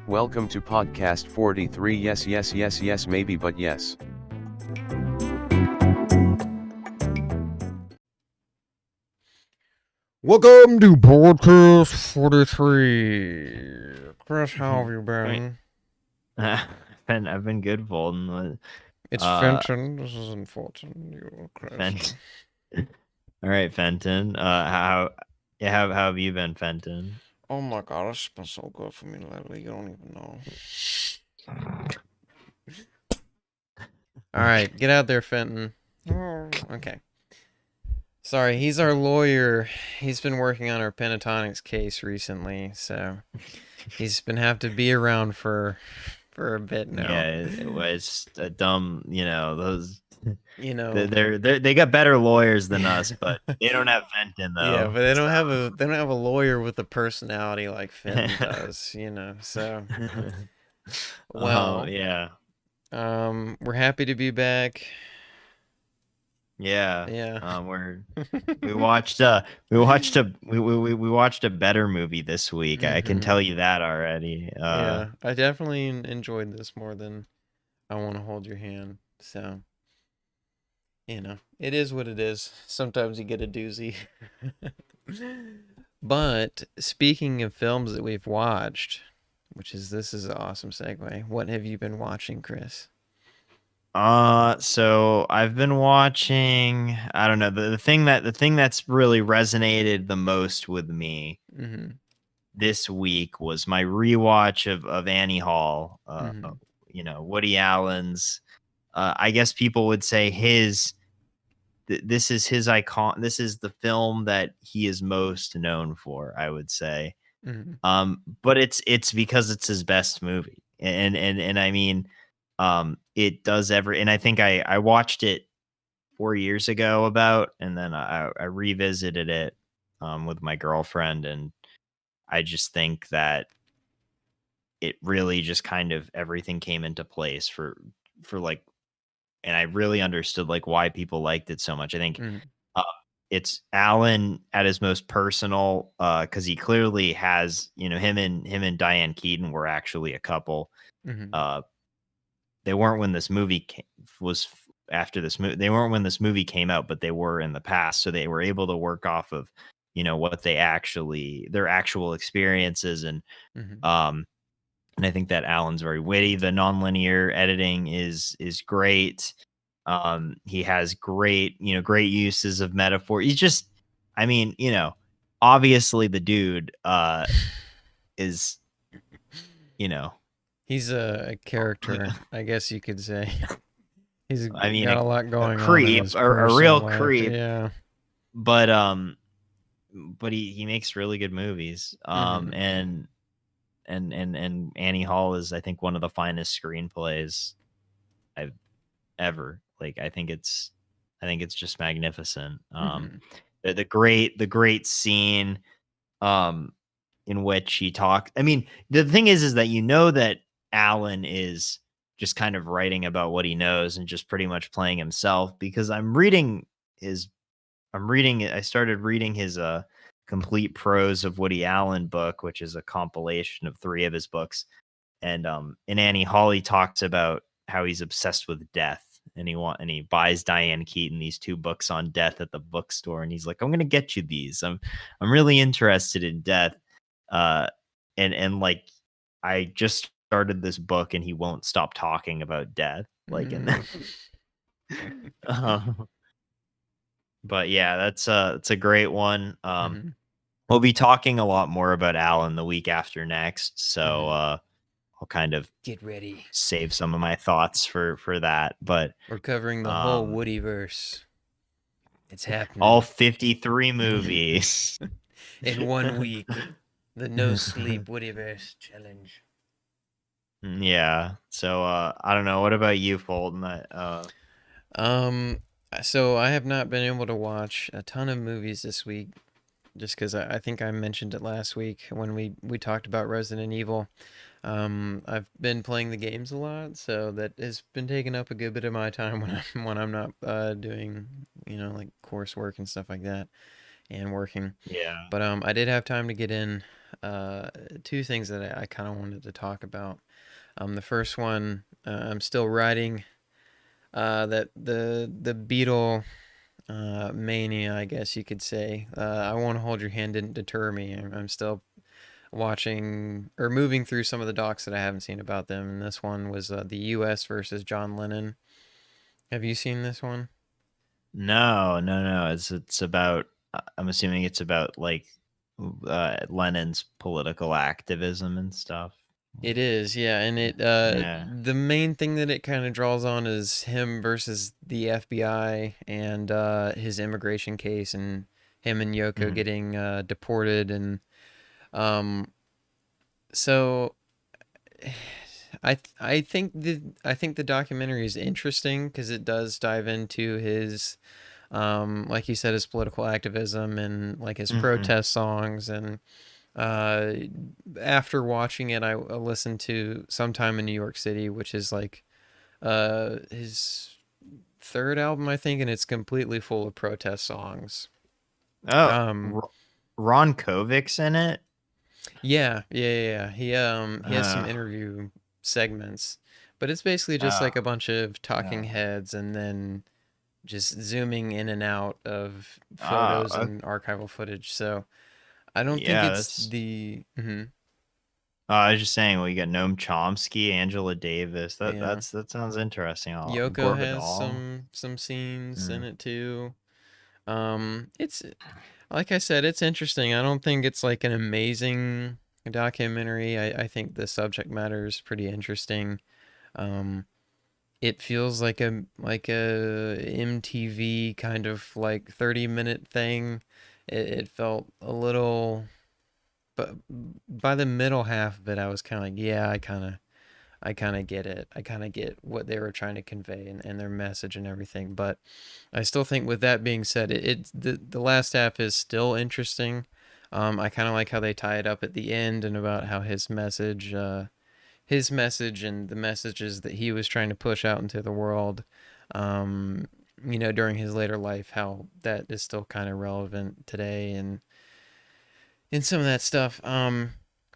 Welcome to podcast 43. Yes, yes, yes, yes, maybe, but yes. Welcome to podcast 43. Chris, how have you been? I've been good, Fulton. It's Fenton. This isn't Fulton. You're Chris. Fenton. All right, Fenton. How have you been, Fenton? Oh my god, it's been so good for me lately. You don't even know. All right, get out there, Fenton. Oh, okay. Sorry, he's our lawyer. He's been working on our pentatonics case recently, so he's been have to be around for a bit now. Yeah, it's a dumb. Those. They they got better lawyers than us, but they don't have Fenton though. Yeah, but they don't have a lawyer with a personality like Fenton does. So well, yeah. We're happy to be back. Yeah. We watched a better movie this week. I can tell you that already. Yeah, I definitely enjoyed this more than I Want to Hold Your Hand. So, it is what it is. Sometimes you get a doozy. But speaking of films that we've watched, this is an awesome segue. What have you been watching, Chris? So I've been watching, I don't know, the thing that's really resonated the most with me this week was my rewatch of Annie Hall. Woody Allen's, I guess people would say this is his icon. This is the film that he is most known for, I would say. But it's because it's his best movie. And I mean, it does and I think I watched it 4 years ago and then I revisited it with my girlfriend, and I just think that it really just kind of everything came into place for like, and I really understood like why people liked it so much. I think it's Alan at his most personal, because he clearly has, him and Diane Keaton were actually a couple. They weren't when this movie they weren't when this movie came out, but they were in the past. So they were able to work off of, what their actual experiences. And I think that Alan's very witty. The nonlinear editing is great. He has great uses of metaphor. He's just, I mean, obviously the dude is, he's a character, I guess you could say. He's got a lot going on. A real life. Creep. Yeah. But he makes really good movies. And Annie Hall is, I think, one of the finest screenplays I've ever. Like, I think it's just magnificent. The great scene in which he talked. I mean, the thing is that that Alan is just kind of writing about what he knows and just pretty much playing himself, because I started reading his complete prose of Woody Allen book, which is a compilation of 3 of his books. And in Annie Hall, he talks about how he's obsessed with death, and he buys Diane Keaton these 2 books on death at the bookstore, and he's like, I'm gonna get you these. I'm really interested in death. And like, I just started this book and he won't stop talking about death. Like, but yeah, it's a great one. We'll be talking a lot more about Alan the week after next. So, I'll kind of get ready, save some of my thoughts for that. But we're covering the whole Woodyverse. It's happening. All 53 movies in 1 week. The No Sleep Woodyverse challenge. Yeah. So I don't know. What about you, Fulton? So I have not been able to watch a ton of movies this week, just because I think I mentioned it last week when we talked about Resident Evil. I've been playing the games a lot, so that has been taking up a good bit of my time when I'm not doing like coursework and stuff like that, and working. Yeah. But I did have time to get in two things that I kind of wanted to talk about. The first one, I'm still riding that the Beatle mania, I guess you could say. I Won't Hold Your Hand didn't deter me. I'm still watching or moving through some of the docs that I haven't seen about them. And this one was the U.S. versus John Lennon. Have you seen this one? No, no, no. It's about. I'm assuming it's about like Lennon's political activism and stuff. It is, yeah, and Yeah. the main thing that it kind of draws on is him versus the FBI and his immigration case and him and Yoko Mhm. getting deported and um so I think the documentary is interesting because it does dive into his like you said, his political activism and like his Mhm. protest songs. And uh after watching it, I listened to Sometime in New York City, which is like his third album, I think, and it's completely full of protest songs. Oh, um Ron Kovic's in it. yeah. He has some Uh, interview segments, but it's basically just uh, like a bunch of talking uh, heads and then just zooming in and out of photos uh, and archival footage. So I don't think yeah, it's that's. the I was just saying, well, you got Noam Chomsky, Angela Davis. yeah. That sounds interesting. Yoko Gore has Vidal. some scenes in Mm. it too. It's like I said, it's interesting. I don't think it's like an amazing documentary. I think the subject matter is pretty interesting. Um, it feels like a MTV kind of like 30-minute thing. It felt a little, but by the middle half of it, I was kind of like, yeah, I kind of get it. I kind of get what they were trying to convey and their message and everything. But I still think, with that being said, the last half is still interesting. I kind of like how they tie it up at the end and about how his message and the messages that he was trying to push out into the world, um, during his later life, how that is still kind of relevant today and in some of that stuff.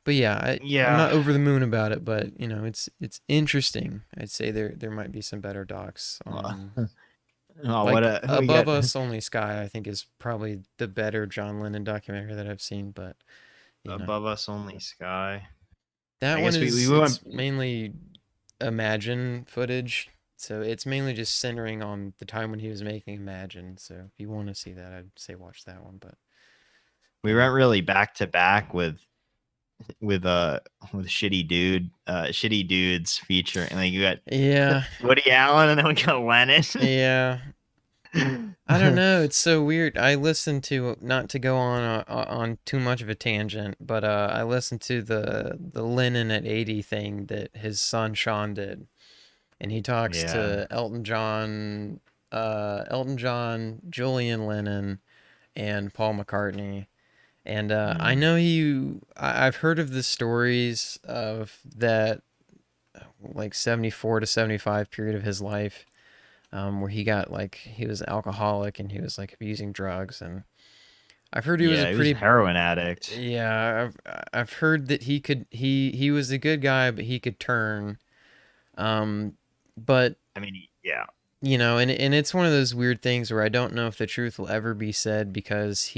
But yeah, I'm Yeah. not over the moon about it, but it's interesting. I'd say there might be some better docs. Oh, what Like a we Above got Us Only Sky, I think is probably the better John Lennon documentary that I've seen. But you know, Above Us Only Sky. that I one guess we is went. it's mainly Imagine footage, so it's mainly just centering on the time when he was making Imagine. So if you want to see that, I'd say watch that one. But We went really back to back with uh with shitty dudes featuring, like you got yeah, Woody Allen and then we got Lennon. yeah. I don't know. It's so weird. I listened to, not to go on too much of a tangent, but I listened to the Lennon at 80 thing that his son Sean did, and he talks Yeah. to Elton John, Julian Lennon, and Paul McCartney. And I Mm. know I've heard of the stories of that, like 74 to 75 period of his life, where he was alcoholic and he was like abusing drugs. And I've heard he was a Yeah, he was a pretty, heroin addict. yeah, I've heard that he was a good guy, but he could turn. Um, but I mean, yeah. and it's one of those weird things where I don't know if the truth will ever be said, because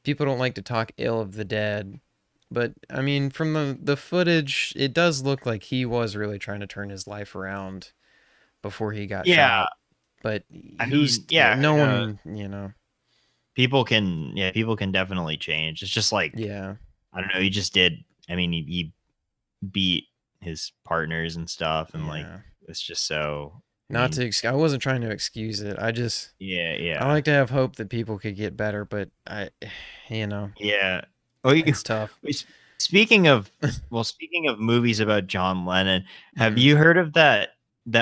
people don't like to talk ill of the dead. But I mean, from the footage, it does look like he was really trying to turn his life around before he got Yeah. shot. But I mean, yeah, no no, one. people can definitely change. It's just like, Yeah, I don't know, he just did. I mean, he beat his partners and stuff, and like yeah. it's just so. I Not mean, to, I wasn't trying to excuse it. yeah, I yeah, like to have hope that people could get better, but you know, yeah. Oh, it's tough. speaking of, well, speaking of movies about John Lennon, have Hmm. you heard of that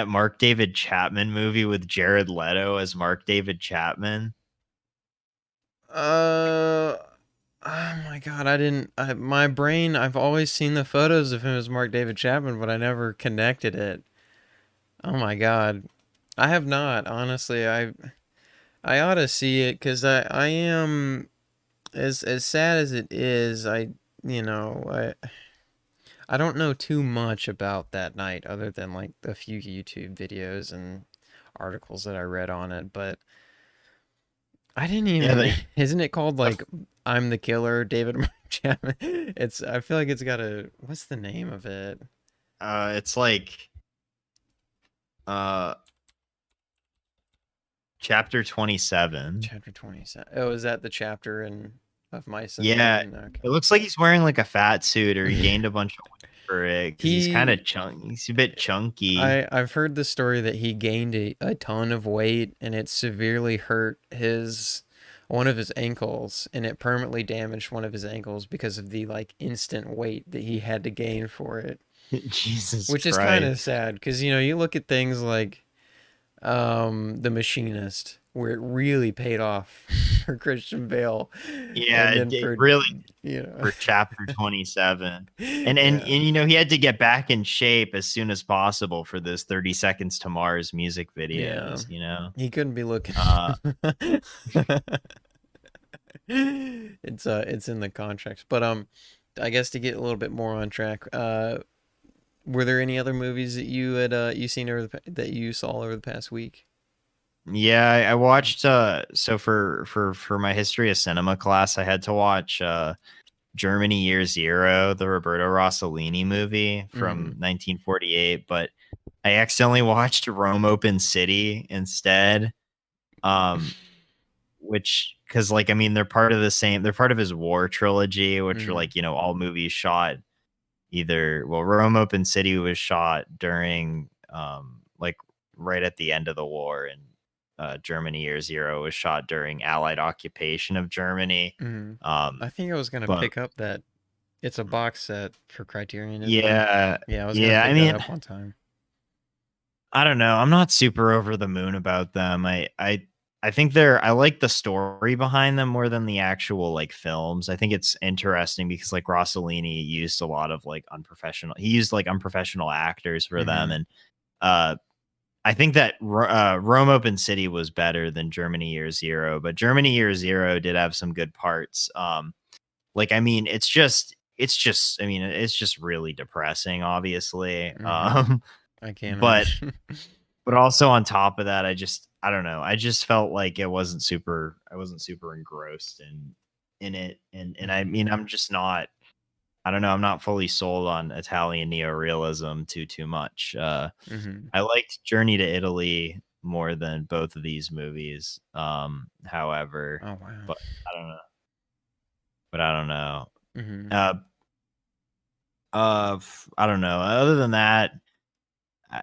Mark David Chapman movie with Jared Leto as Mark David Chapman? Uh, oh my God, my brain, I've always seen the photos of him as Mark David Chapman, but I never connected it. Oh my God. I have not, honestly. I ought to see it because I am, as sad as it is, you know, I don't know too much about that night other than like a few YouTube videos and articles that I read on it, but I didn't Yeah, even. Isn't it called the like I'm the Killer, David Chapman? It's. I feel like it's got a. What's the name of it? it's like uh chapter 27. Chapter 27. Oh, is that the chapter in of Mice and Yeah, Men? it looks like he's wearing like a fat suit, or he Okay. gained a bunch of weight for it because he's kind He. of chunky. He's a bit chunky. I've heard the story that he gained a ton of weight and it severely hurt his one of his ankles and it permanently damaged one of his ankles because of the like instant weight that he had to gain for it. Jesus Which is kind Christ. of sad because you look at things like The Machinist, where it really paid off for Christian Bale, Yeah, and then it for really you know, for chapter 27. And yeah, he had to get back in shape as soon as possible for those 30 Seconds to Mars music yeah, videos. he couldn't be looking. Uh It's in the contracts, but I guess to get a little bit more on track, were there any other movies that you had you seen that you saw over the past week? yeah, I watched so for my history of cinema class, I had to watch Germany Year Zero, the Roberto Rossellini movie Mm-hmm. from 1948, but I accidentally watched Rome Open City instead. Um which because like I mean they're part of his war trilogy, which are Mm-hmm. like, all movies shot Rome Open City was shot during like right at the end of the war, and Germany Year Zero was shot during Allied occupation of Germany. Mm-hmm. I Um think I was gonna but pick up that. It's a box set for Criterion, isn't it? yeah, Yeah, I was gonna yeah, I pick that mean, up one time. I don't know. I'm not super over the moon about them. I think I like the story behind them more than the actual like films. I think it's interesting because like Rossellini used a lot of like he used like unprofessional actors for them. Mm-hmm. And uh I think that Rome Open City was better than Germany Year Zero, but Germany Year Zero did have some good parts. Like I mean, I mean, it's just really depressing, obviously. Mm-hmm. I can't But imagine. also on top of that, I don't know. I just felt like I wasn't super engrossed in it. And I Mm-hmm. mean, I'm just not, I don't know. I'm not fully sold on Italian neorealism too much. Mm-hmm. I liked Journey to Italy more than both of these movies. However, Oh wow. but I don't know. But I don't know. Mm-hmm. Uh, I don't know. Other than that,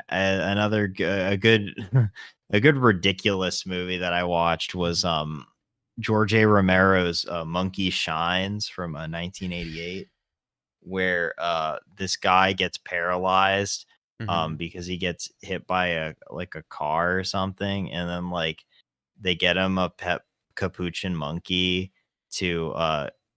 a good a good ridiculous movie that I watched was Mm-hmm. George A. Romero's Monkey Shines from 1988, where this guy gets paralyzed Mm-hmm. because he gets hit by a car or something, and then like they get him a pet capuchin monkey to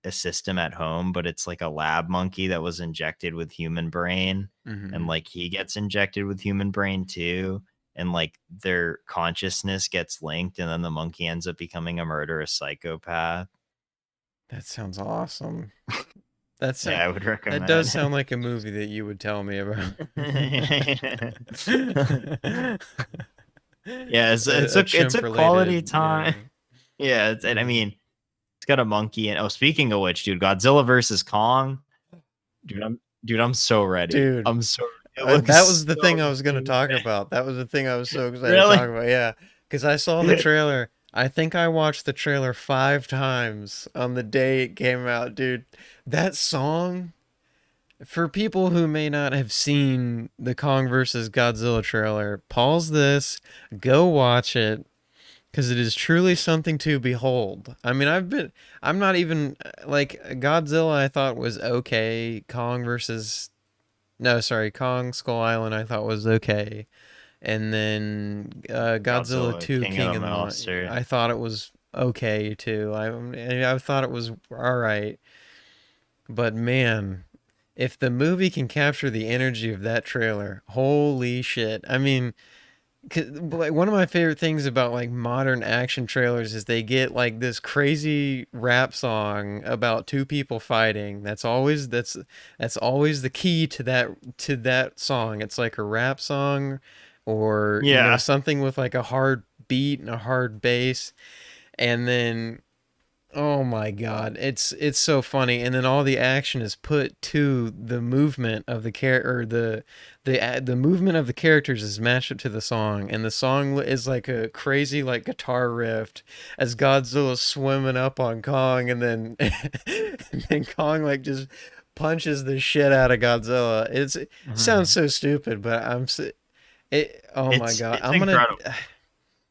assist him at home, but it's like a lab monkey that was injected with human brain, and Mm-hmm. like he gets injected with human brain too, and like their consciousness gets linked, and then the monkey ends up becoming a murderous psychopath. That sounds awesome. Yeah, I would That does recommend sound like a movie that you would tell me about. it. Yeah, A it's chimp a quality related, yeah. time. Yeah, and I Mm-hmm. mean, it's got a monkey. And oh, speaking of which, dude, Godzilla versus Kong, dude, I'm so ready. Dude, I'm so It looks that was the so thing I was going to good. talk about. That was the thing I was so excited to talk Really? about. Yeah, because I saw the trailer. I think I watched the trailer 5 times on the day it came out, dude. That song, for people who may not have seen the Kong versus Godzilla trailer, pause this, go watch it, because it is truly something to behold. I mean, I'm not even, like, Godzilla I thought was okay. Kong versus, no, sorry, Kong Skull Island I thought was okay. And then Godzilla Godzilla, 2 King of King the and Monster. I thought it was okay too. I thought it was all right. But man, if the movie can capture the energy of that trailer, holy shit. I mean, like one of my favorite things about like modern action trailers is they get like this crazy rap song about two people fighting. That's always the key to that song. It's like a rap song, or Yeah. something with like a hard beat and a hard bass, and then oh my God, it's so funny, and then all the action is put to the movement of the or the movement of the characters is matched up to the song, and the song is like a crazy like guitar riff as Godzilla's swimming up on Kong, and then and then Kong like just punches the shit out of Godzilla. It sounds so stupid, but oh my God, It's I'm gonna. incredible.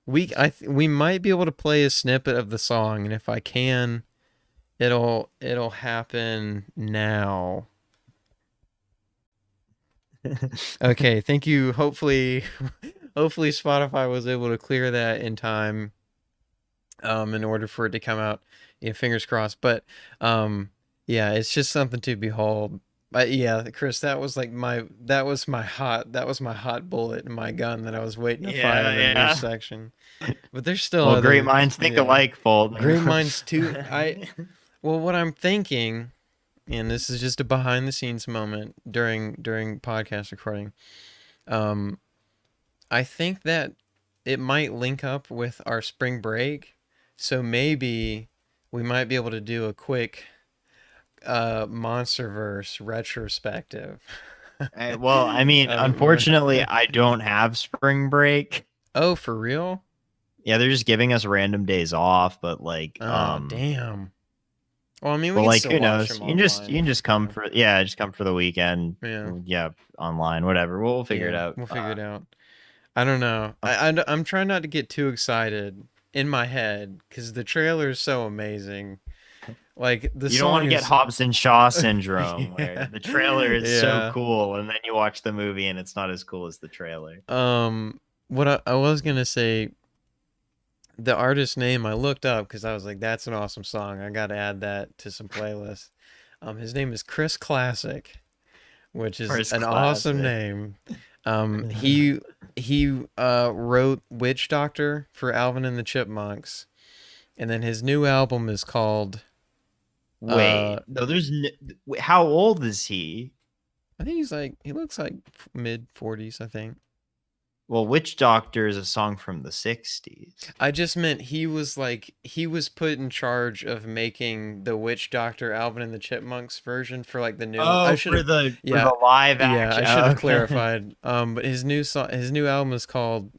We might be able to play a snippet of the song, and if I can, it'll happen now. Okay, thank you. Hopefully Spotify was able to clear that in time, in order for it to come out. Yeah, fingers crossed. But yeah, it's just something to behold. But yeah, Chris, that was my hot bullet in my gun that I was waiting to fire in the news section. But there's still Well, other great minds think alike, Fulton. great minds too. Well, what I'm thinking, and this is just a behind the scenes moment during podcast recording. I think that it might link up with our spring break, so maybe we might be able to do a quick Monsterverse retrospective. Well, I mean, unfortunately, I don't have spring break. Oh, for real? Yeah, they're just giving us random days off, but like, damn. Well, I mean, we well, can like, still who watch knows? them You can just come for just come for the weekend. Yeah, online, whatever. We'll figure it out. We'll figure it out. I don't know. I'm trying not to get too excited in my head because the trailer is so amazing. Like you don't want to get Hobson Shaw syndrome where the trailer is so cool and then you watch the movie and it's not as cool as the trailer. What I was gonna say, the artist name I looked up because I was like, that's an awesome song. I got to add that to some playlists. His name is Chris Classic, which is an awesome name. He wrote Witch Doctor for Alvin and the Chipmunks, and then his new album is called. Wait, no, how old is he? I think he looks like mid-40s, I think. Well, Witch Doctor is a song from the 60s. I just meant he was put in charge of making the Witch Doctor Alvin and the Chipmunks version for like the new. For the live action. Yeah, I should have clarified. But his new album is called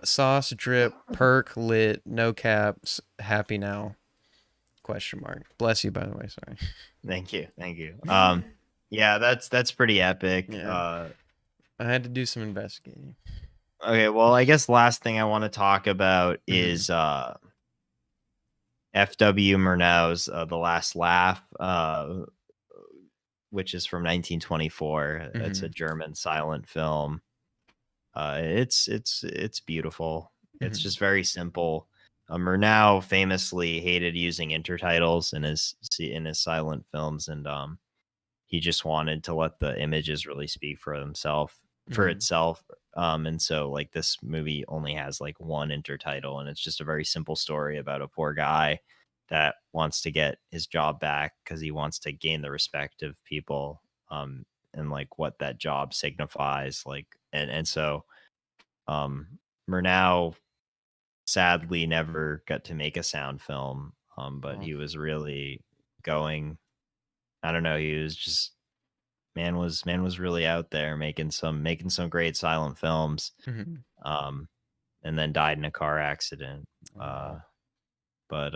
Sauce Drip Perk Lit No Caps Happy Now? ? Bless you, by the way. Sorry. Thank you. Yeah, that's pretty epic. Yeah. I had to do some investigating. Okay, well, I guess last thing I want to talk about is F.W. Murnau's The Last Laugh, which is from 1924. It's a German silent film. It's beautiful. It's just very simple. Murnau famously hated using intertitles in his silent films, and he just wanted to let the images really speak for itself. And so like this movie only has like one intertitle, and it's just a very simple story about a poor guy that wants to get his job back because he wants to gain the respect of people, and like what that job signifies, like and so Murnau sadly never got to make a sound film, but he was really going, I don't know, he was just man was really out there making some great silent films, and then died in a car accident. But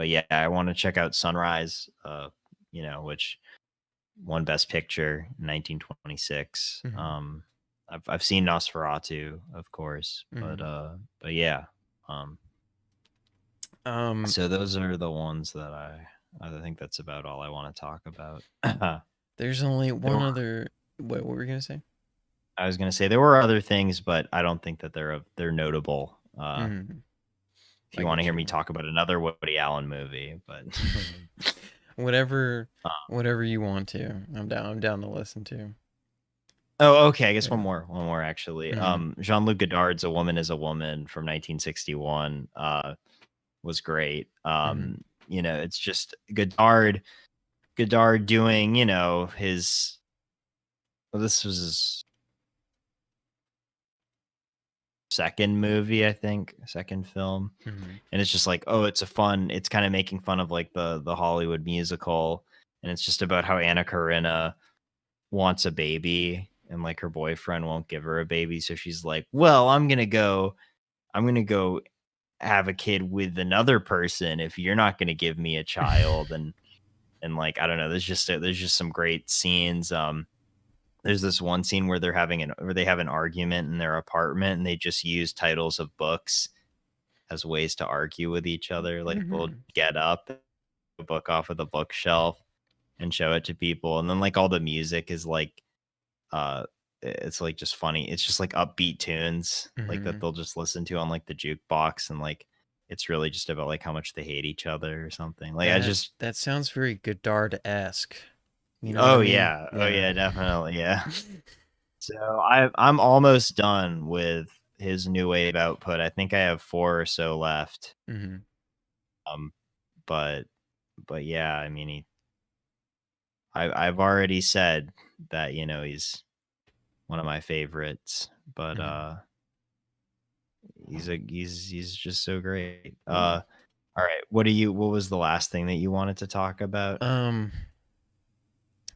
yeah, I want to check out Sunrise, which won Best Picture in 1926. I've seen Nosferatu, of course, but yeah. So those are the ones that I think that's about all I want to talk about. There's only one other. What were we gonna say? I was gonna say there were other things, but I don't think that they're notable. If you want to hear me talk about another Woody Allen movie, but whatever you want to, I'm down to listen to. Oh, okay. I guess Yeah. one more actually. Mm-hmm. Jean-Luc Godard's "A Woman Is a Woman" from 1961 was great. Mm-hmm. It's just Godard doing, his. Well, this was his second movie, I think, second film, Mm-hmm. and it's just like, oh, it's kind of making fun of like the Hollywood musical, and it's just about how Anna Karenina wants a baby and like her boyfriend won't give her a baby, so she's like, well, I'm gonna go have a kid with another person if you're not gonna give me a child. And like, I don't know, there's just some great scenes. There's this one scene where they have an argument in their apartment, and they just use titles of books as ways to argue with each other. Like, they'll Mm-hmm. get up a book off of the bookshelf and show it to people, and then like all the music is like it's like just funny. It's just like upbeat tunes like that Mm-hmm. they'll just listen to on like the jukebox, and like it's really just about like how much they hate each other or something. Like, I That just that sounds very Godard-esque. You know what I oh mean? yeah, oh Yeah. yeah, definitely, yeah. So I'm almost done with his new wave output. I think I have 4 or so left. Mm-hmm. Um, but yeah, I mean, I've already said that, he's one of my favorites, but Mm-hmm. he's just so great. Yeah. All right, what was the last thing that you wanted to talk about? Um,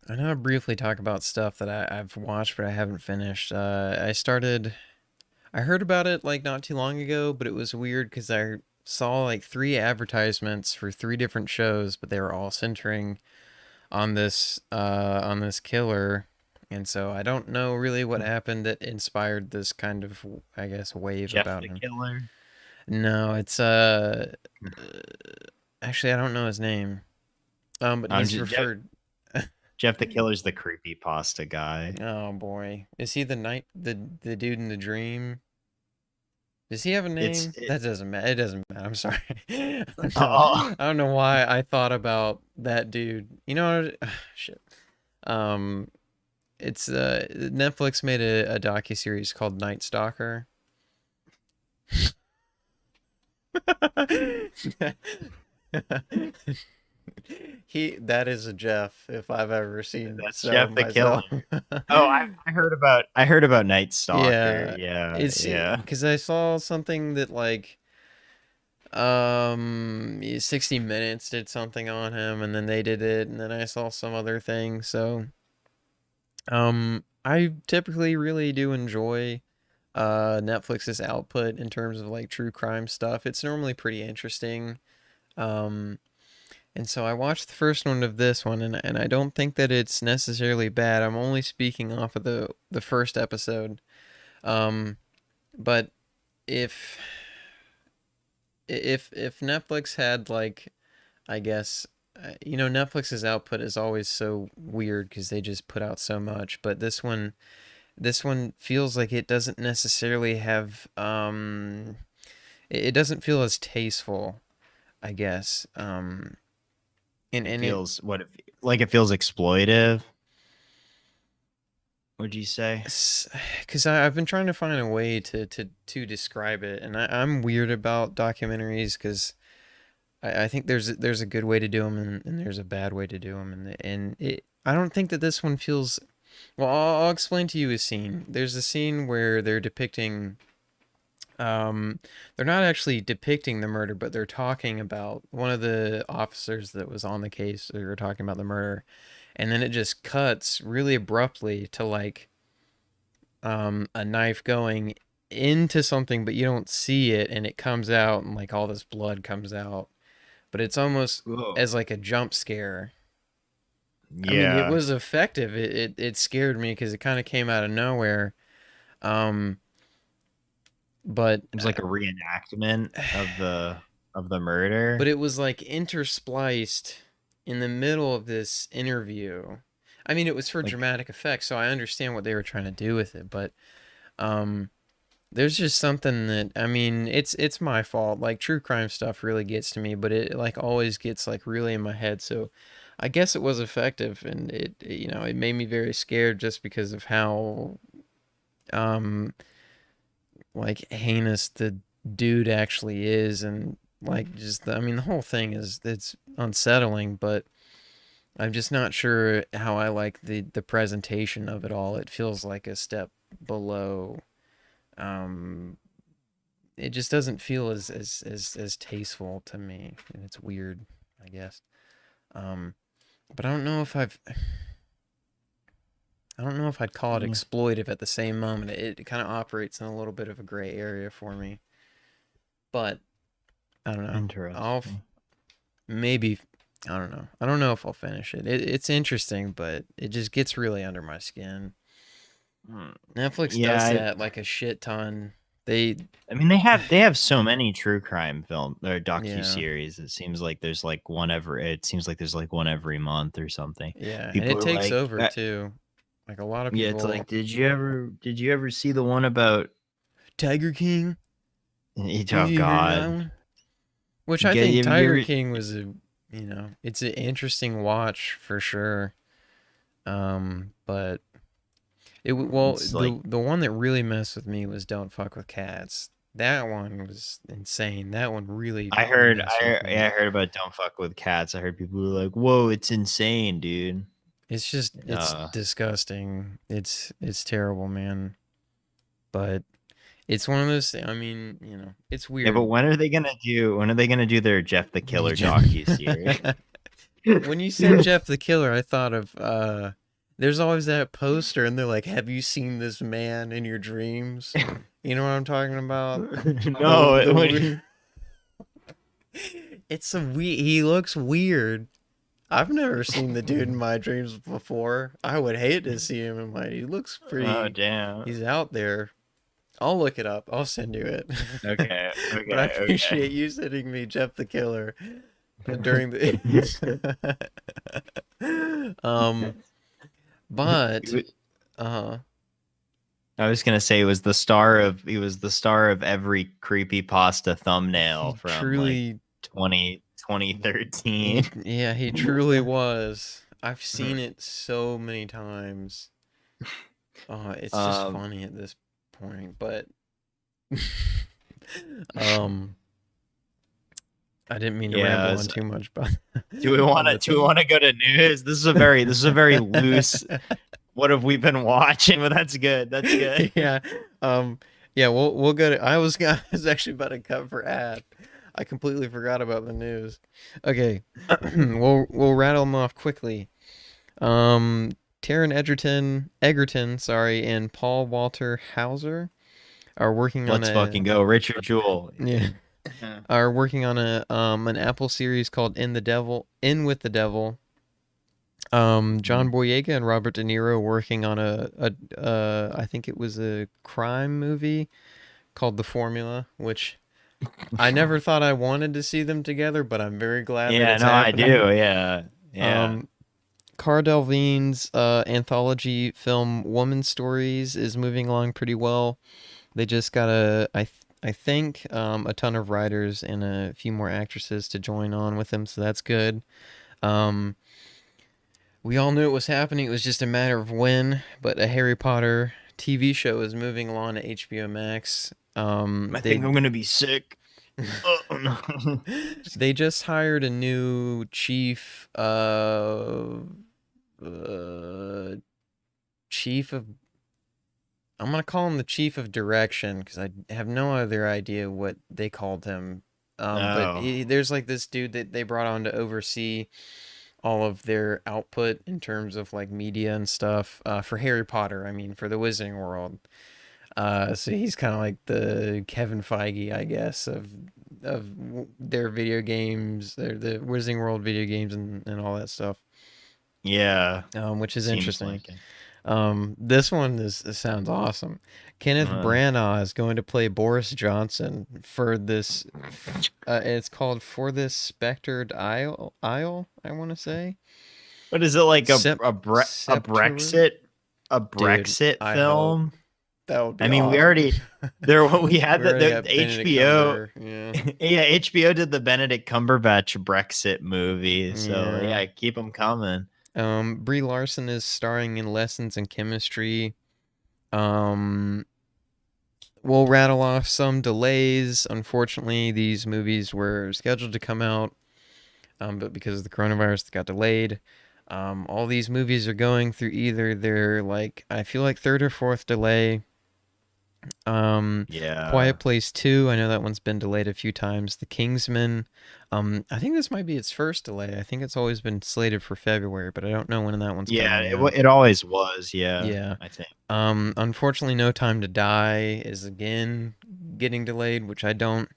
I know I briefly talk about stuff that I've watched but I haven't finished. I heard about it like not too long ago, but it was weird because I saw like 3 advertisements for 3 different shows, but they were all centering on this killer. And so I don't know really what happened that inspired this kind of, I guess, wave Jeff about the him. Killer? No, it's actually I don't know his name. But I'm he's just referred. Jeff the Killer's the creepy pasta guy. Oh boy, is he the dude in the dream? Does he have a It's name? it, That doesn't matter. It doesn't matter. I'm sorry. oh, I don't know why I thought about that dude. You know what? Shit. Um, it's Netflix made a docu-series called Night Stalker. That is a Jeff if I've ever seen that's so Jeff the Killer. myself. Oh, I heard about Night Stalker. Yeah, Yeah, it's yeah. because I saw something that like 60 Minutes did something on him, and then they did it, and then I saw some other thing. So I typically really do enjoy Netflix's output in terms of like true crime stuff. It's normally pretty interesting. Um and so I watched the first one of this one, and I don't think that it's necessarily bad. I'm only speaking off of the first episode. Um but if if Netflix had like, I guess, Netflix's output is always so weird because they just put out so much, but this one feels like it doesn't necessarily have it doesn't feel as tasteful, I guess. And It and it feels like it feels exploitive. Would you say? because I've been trying to find a way to describe it, and I'm weird about documentaries because I think there's a good way to do them, and there's a bad way to do them, I don't think that this one feels well. I'll explain to you a scene. There's a scene where they're depicting they're not actually depicting the murder, but they're talking about one of the officers that was on the case. They were talking about the murder, and then it just cuts really abruptly to like a knife going into something, but you don't see it, and it comes out, and like all this blood comes out, but it's almost Oh, as like a jump scare. I mean, it yeah. was effective. It scared me because it kind of came out of nowhere. Um, but It was like a reenactment of the murder. but it was like interspliced in the middle of this interview. I mean, it was for Like, dramatic effect, so I understand what they were trying to do with it, but um there's just something that, I mean, it's my fault. Like true crime stuff really gets to me, but it like always gets like really in my head. So I guess it was effective, and it made me very scared just because of how um like heinous the dude actually is, and like just I mean the whole thing is it's unsettling, but I'm just not sure how I like the presentation of it all. It feels like a step below. Um, it just doesn't feel as tasteful to me, and it's weird, I guess. Um, but I don't know if I'd call it Mm, exploitive at the same moment. It kind of operates in a little bit of a gray area for me. But I don't know. interesting. Maybe I don't know. I don't know if I'll finish it. It's interesting, but it just gets really under my skin. Netflix Yeah, does that like a shit ton. They I mean they have so many true crime film or docu yeah. series. It seems like there's like one every. It seems like there's like one every month or something. Yeah, and People it are takes like, over too. Like a lot of yeah, it's people like, did you ever see the one about? Tiger King. Did Oh you hear that God, one? Which I get think you Tiger ever? King was it's an interesting watch for sure. But well, It's like the one that really messed with me was Don't Fuck with Cats. That one was insane. That one really I heard, messed with me. yeah, I heard about Don't Fuck with Cats. I heard people were like, "Whoa, it's insane, dude." It's Uh, disgusting. It's terrible, man. But it's one of those things. I mean, it's yeah, but weird. when are they gonna do? When are they gonna do their Jeff the Killer docu series? When you said Jeff the Killer, I thought of there's always that poster and they're like, "Have you seen this man in your dreams?" You know what I'm talking about? No, The weird It's a he looks weird. I've never seen the dude in my dreams before. I would hate to see him in my. He looks oh pretty. damn. He's out there. I'll look it up. I'll send you it. Okay, But I okay, okay. appreciate you sending me Jeff the Killer during the. um, He but wa- uh, I was gonna say he was the star of every creepy pasta thumbnail he from like truly, 2013. he truly was. I've seen it so many times. It's just um, funny at this point, but um, I didn't mean to yeah. ramble on too much, but Do we want on to the do we want to go to news? This is a very loose. What have we been watching? But that's good. That's good. yeah, um, yeah. We'll go to. I was actually about to cut for ad. I completely forgot about the news. Okay, we'll rattle them off quickly. Um, Taron Egerton, sorry, and Paul Walter Hauser are working on Let's fucking go, Richard Jewell. yeah are working on an Apple series called In with the Devil. John Boyega and Robert De Niro working on a I think it was a crime movie called The Formula, which I never thought I wanted to see them together, but I'm very glad that Yeah, it's no, I happening. do. Yeah, yeah. Um, Cara Delevingne's anthology film Woman Stories is moving along pretty well. They just got I think a ton of writers and a few more actresses to join on with them, so that's good. Um, we all knew it was happening. It was just a matter of when. But a Harry Potter TV show is moving along to HBO Max. I think I'm gonna be sick. Oh no. They just hired a new chief of. I'm gonna call him the chief of direction because I have no other idea what they called him. But Oh. there's like this dude that they brought on to oversee all of their output in terms of like media and stuff for Harry Potter. I mean, for the Wizarding World. So he's kind of like the Kevin Feige, I guess, of their video games, the Wizarding World video games, and all that stuff. Yeah. Which is Seems interesting. like it. This one sounds awesome. Kenneth Branagh is going to play Boris Johnson for this. It's called For This Spectred Isle. I want to say. What is it like Sep- a Scepter? Brexit a Dude, Brexit I hope. film? That would be I mean, we awesome. already we had We already the got Benedict HBO. Cumber, Yeah, HBO did the Benedict Cumberbatch Brexit movie, so Yeah. yeah, keep them coming. Brie Larson is starring in Lessons in Chemistry. We'll rattle off some delays. Unfortunately, these movies were scheduled to come out, but because of the coronavirus, they got delayed. All these movies are going through either their I feel like third or fourth delay. Yeah. Quiet Place 2, I know that one's been delayed a few times. The Kingsman, I think this might be its first delay. I think it's always been slated for February, but I don't know when that one's Yeah, coming out. it always was. Yeah, Yeah. I think. Unfortunately, No Time to Die is again getting delayed, which I don't.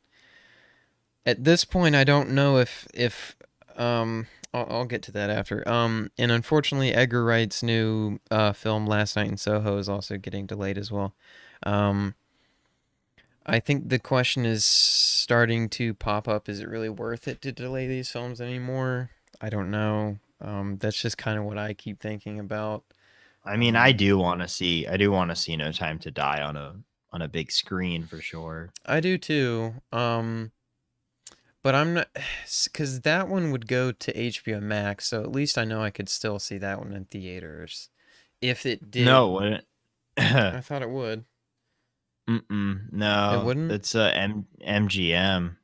At this point, I don't know if I'll get to that after. And unfortunately, Edgar Wright's new film Last Night in Soho is also getting delayed as well. Um, I think the question is starting to pop up. Is it really worth it to delay these films anymore? I don't know. That's just kind of what I keep thinking about. I mean, I do want to see No Time to Die on a big screen for sure. I do too. But I'm not, because that one would go to HBO Max, so at least I know I could still see that one in theaters. If it did. No, it wouldn't. I thought it would. No, It wouldn't? it's MGM,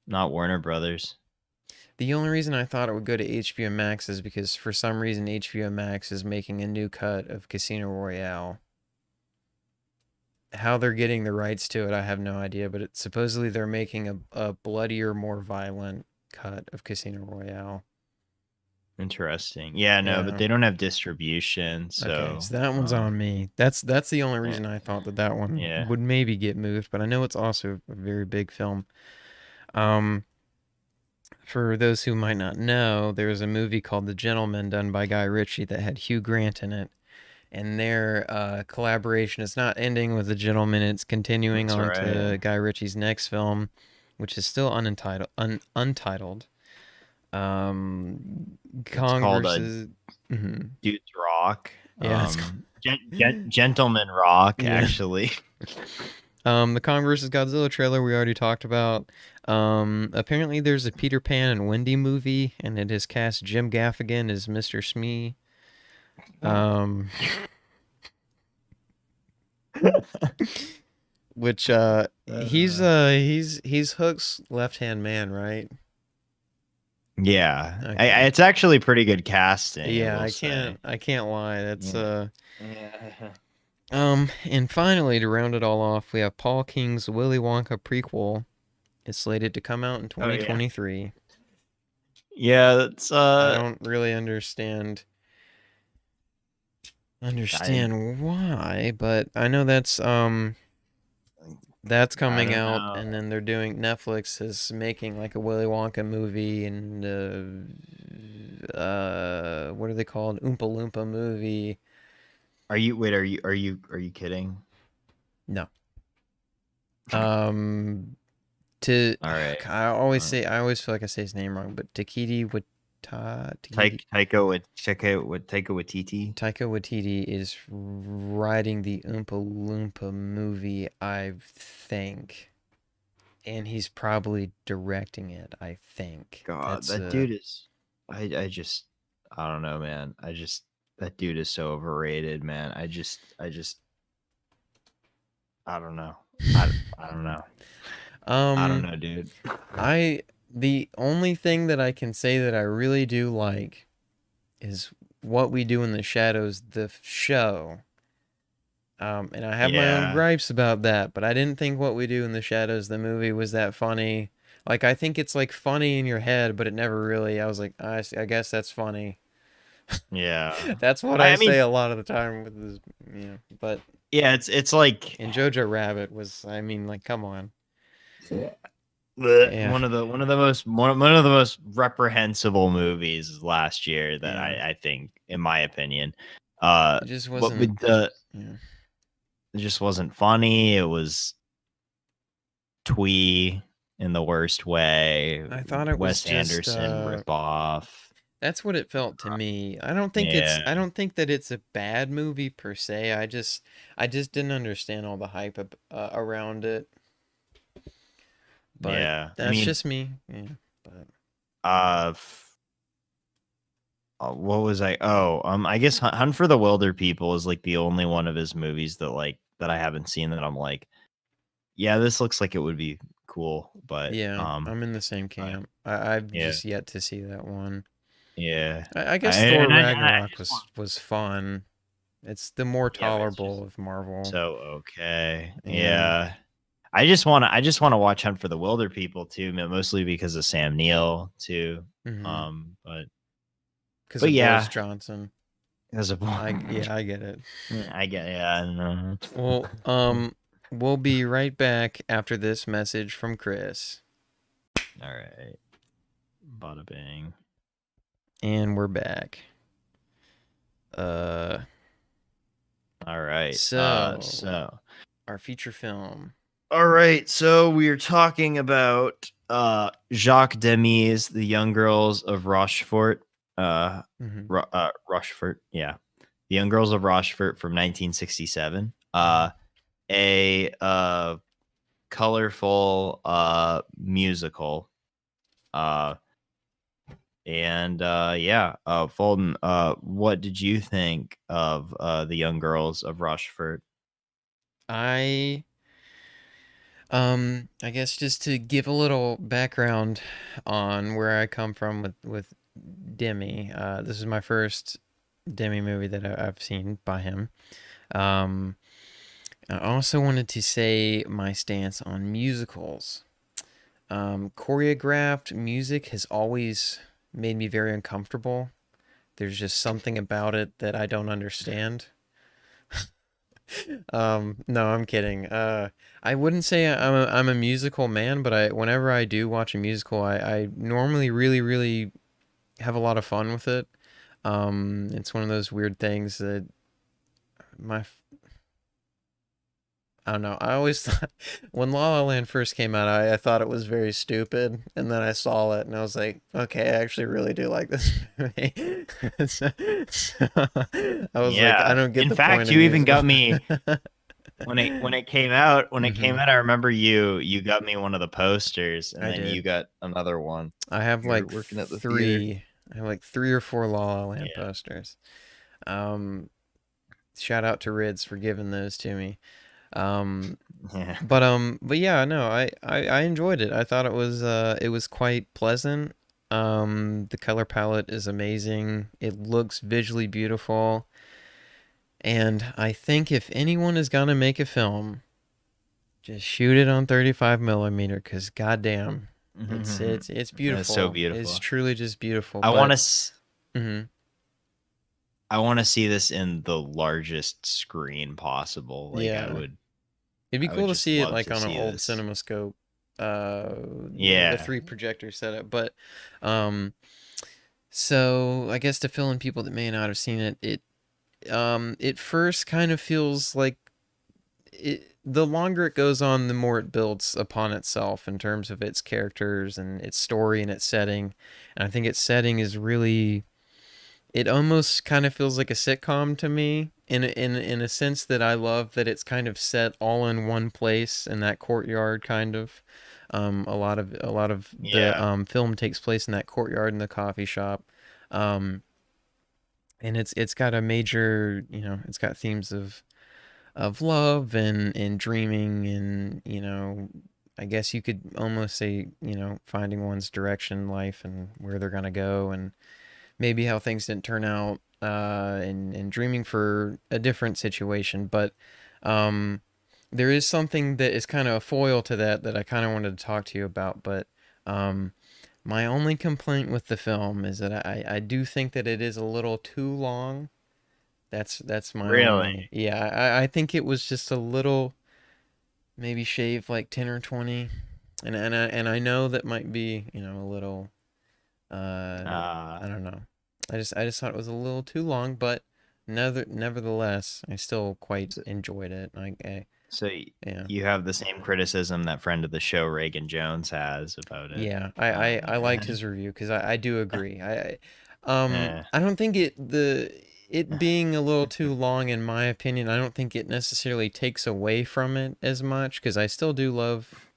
not Warner Brothers. The only reason I thought it would go to HBO Max is because for some reason HBO Max is making a new cut of Casino Royale. How they're getting the rights to it, I have no idea, but supposedly they're making a bloodier, more violent cut of Casino Royale. Interesting. Yeah, no, but they don't have distribution, so okay, so that one's on me. That's the only reason I thought that one would maybe get moved, but I know it's also a very big film. For those who might not know, there was a movie called The Gentleman done by Guy Ritchie that had Hugh Grant in it, and their collaboration is not ending with The Gentleman; it's continuing on to Guy Ritchie's next film, which is still untitled. Kong versus Dude's Rock. Yeah, Gentleman Rock, actually. The Kong vs. Godzilla trailer we already talked about. Apparently there's a Peter Pan and Wendy movie, and it has cast Jim Gaffigan as Mr. Smee. Which he's Hook's left-hand man, right? Yeah, okay. It's actually pretty good casting. Yeah, I can't lie. That's and finally, to round it all off, we have Paul King's Willy Wonka prequel. It's slated to come out in 2023. Yeah, that's I don't really understand why, but I know that's coming out, and then they're doing Netflix is making like a Willy Wonka movie, and what are they called? Oompa Loompa movie. Are you kidding? No. All right. I always feel like I say his name wrong, but Taika Waititi is writing the Oompa Loompa movie, I think, and he's probably directing it. I think. God, that dude is. I don't know, man. That dude is so overrated, man. I don't know. I don't know. I don't know, dude. The only thing that I can say that I really do like is What We Do in the Shadows, the show. And I have my own gripes about that, but I didn't think What We Do in the Shadows, the movie, was that funny. Like, I think it's like funny in your head, but it never really. I was like, I guess that's funny. Yeah, that's what I say a lot of the time with this, but yeah, it's like, and Jojo Rabbit was, I mean, like, come on. Yeah. One of the most reprehensible movies last year that I think, in my opinion, it just wasn't. It just wasn't funny. It was twee in the worst way. I thought it Wes was just Anderson ripoff. That's what it felt to me. I don't think Yeah, that it's a bad movie per se. I just didn't understand all the hype around it. But yeah. I that's mean, just me. Yeah. But uh, what was I? Oh, I guess Hunt for the Wilder People is like the only one of his movies that I haven't seen that I'm like, yeah, this looks like it would be cool, but yeah, I'm in the same camp. I've yeah, just yet to see that one. yeah. I I guess Thor and I Ragnarok just want, was fun. It's the more yeah, but it's just tolerable of Marvel. so okay. Yeah. Yeah. I just want to watch Hunt for the Wilder People too, mostly because of Sam Neill too. Mm-hmm. Um, but Because but of Boris yeah, Johnson. as a I get it. I get yeah, I don't know. Well, we'll be right back after this message from Chris. All right. Bada bing. And we're back. All right. So our feature film. All right. So we are talking about Jacques Demy's The Young Girls of Rochefort. Rochefort, yeah. The Young Girls of Rochefort from 1967. A colorful musical. Fulton, what did you think of The Young Girls of Rochefort? I guess just to give a little background on where I come from with Demi. This is my first Demi movie that I've seen by him. Um, I also wanted to say my stance on musicals. Choreographed music has always made me very uncomfortable. There's just something about it that I don't understand. No, I'm kidding. I wouldn't say I'm a musical man, but whenever I do watch a musical, I normally really have a lot of fun with it. It's one of those weird things that my I don't know. I always thought when La La Land first came out, I thought it was very stupid, and then I saw it, and I was like, okay, I actually really do like this movie. So I was like, I Yeah. don't get In the fact, point of you even musical. got me when it came out. When it came Hmm. out, I remember you got me one of the posters, and I then you did. got another one. I have You were like working at the theater. three. I have like three or four La La Land Yeah. posters. Um, Shout out to Rids for giving those to me. Um, Yeah. but yeah, no, I enjoyed it. I thought it was quite pleasant. The color palette is amazing. It looks visually beautiful. And I think if anyone is gonna make a film, just shoot it on 35 millimeter, because goddamn, it's That's so beautiful. It's beautiful. truly just beautiful. I want But to. mhm. I want to see this in the largest screen possible. Like Yeah, it'd be I would cool to just see it love like to on an see old this. CinemaScope, like a Yeah. 3 projector setup. But um, so I guess to fill in people that may not have seen it, it first kind of feels like the longer it goes on, the more it builds upon itself in terms of its characters and its story and its setting. And I think its setting is really, it almost kind of feels like a sitcom to me in a sense that I love that it's kind of set all in one place in that courtyard kind of. A lot of the Yeah. film takes place in that courtyard in the coffee shop. Um, and it's got a major, it's got themes of love and dreaming and, I guess you could almost say, finding one's direction in life and where they're gonna go and maybe how things didn't turn out, and dreaming for a different situation. But there is something that is kind of a foil to that I kind of wanted to talk to you about. But um, my only complaint with the film is that I do think that it is a little too long. That's my Really? only. Yeah, I think it was just a little, maybe shave like 10 or 20. And I know that might be, a little, Uh I don't know. I just thought it was a little too long, but nevertheless, I still quite so, enjoyed it. so Yeah. you have the same criticism that friend of the show Reagan Jones has about it. Yeah, I liked his review because I do agree. I don't think it being a little too long, in my opinion, I don't think it necessarily takes away from it as much, because I still do love,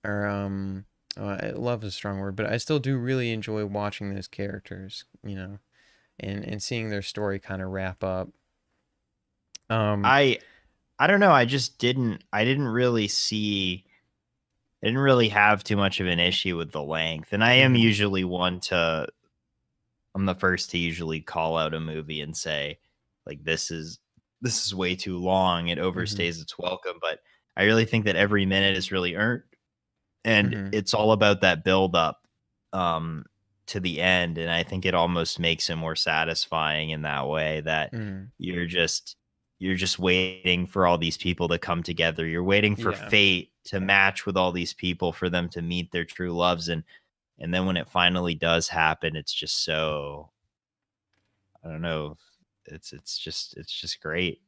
or love is a strong word, but I still do really enjoy watching those characters, and seeing their story kind of wrap up. I don't know. I didn't really have too much of an issue with the length. And I am usually I'm the first to usually call out a movie and say, like, this is way too long. It overstays its welcome. But I really think that every minute is really earned. And it's all about that build up to the end. And I think it almost makes it more satisfying in that way, that you're just waiting for all these people to come together. You're waiting for fate to match with all these people, for them to meet their true loves. And then when it finally does happen, it's just so, I don't know. It's just great.